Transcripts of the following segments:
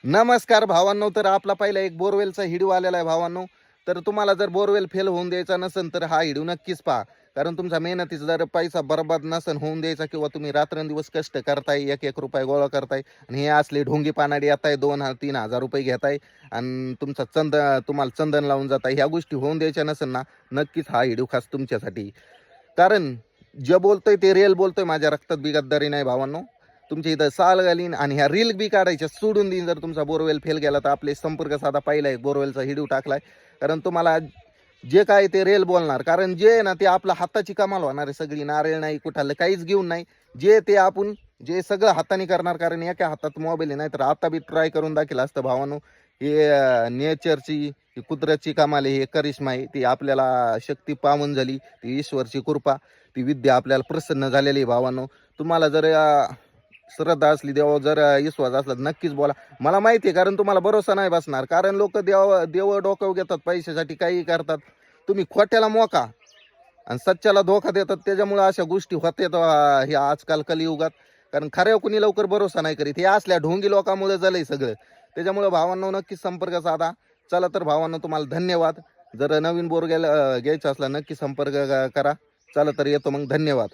नमस्कार भावांनो. तर आपला पहिला एक बोरवेलचा व्हिडिओ आलेला आहे भावांनो. तर तुम्हाला जर बोरवेल फेल होऊन द्यायचा नसेल तर हा व्हिडिओ नक्कीच पहा. कारण तुमचा मेहनतीचा जर पैसा बर्बाद नसेल होऊन द्यायचा किंवा तुम्ही रात्रंदिवस कष्ट करताय, एक एक रुपये गोळा करताय आणि हे असले ढोंगी पानाडी येताय, 2-3 हजार रुपये घेताय आणि तुम्हाला चंदन लावून जाताय, ह्या गोष्टी होऊन द्यायच्या नसेल ना, नक्कीच हा व्हिडिओ खास तुमच्यासाठी. कारण जे बोलतोय ते रिअल बोलतोय, माझ्या रक्तात बी गद्दारी नाही भावांनो. तुमच्या इथं साल घालीन आणि ह्या रील बी काढायच्या सोडून देईन जर तुमचा बोरवेल फेल गेला तर. आपले संपर्क साधा पहिला एक बोरवेलचा व्हिडिओ टाकलाय. कारण तुम्हाला जे काय ते रेल बोलणार, कारण जे आहे ना ते आपल्या हाताची कमाल होणार आहे सगळी. नारळ नाही, कुठालं काहीच घेऊन नाही, जे ते आपण जे सगळं हाताने करणार. कारण एका हातात मोबाईल आहे, नाही तर आता बी ट्राय करून दाखल असतं भावानो. हे नेचरची, ही कुदरतची कमाल आहे, हे करिश्मा आहे. ती आपल्याला शक्ती पावन झाली, ती ईश्वरची कृपा, ती विद्या आपल्याला प्रसन्न झालेली आहे भावानो. तुम्हाला जर श्रद्धा असली, देव जर विश्वास असला तर नक्कीच बोला. मला माहिती आहे, कारण तुम्हाला भरोसा नाही बसणार. कारण लोक देव डोक्यावर घेतात, पैशासाठी काही करतात. तुम्ही खोट्याला मोका आणि सच्च्याला धोका देतात, त्याच्यामुळे अशा गोष्टी होतात हे आजकाल कलियुगात. कारण खऱ्या कुणी लवकर भरोसा नाही करीत, हे असल्या ढोंगी लोकांमुळे झालंय सगळं. त्याच्यामुळे भावांनो नक्कीच संपर्क साधा. चला तर भावांनो, तुम्हाला धन्यवाद. जर नवीन बोर घ्यायचा असला नक्की संपर्क करा. चला तर येतो मग, धन्यवाद.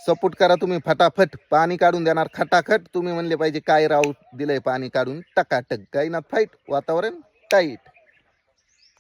सपोर्ट करा तुम्ही, फटाफट पाणी काढून देणार खटाखट. तुम्ही म्हणले पाहिजे काय राव दिलंय पाणी काढून, टकाटक. काही ना फाईट, वातावरण टाईट.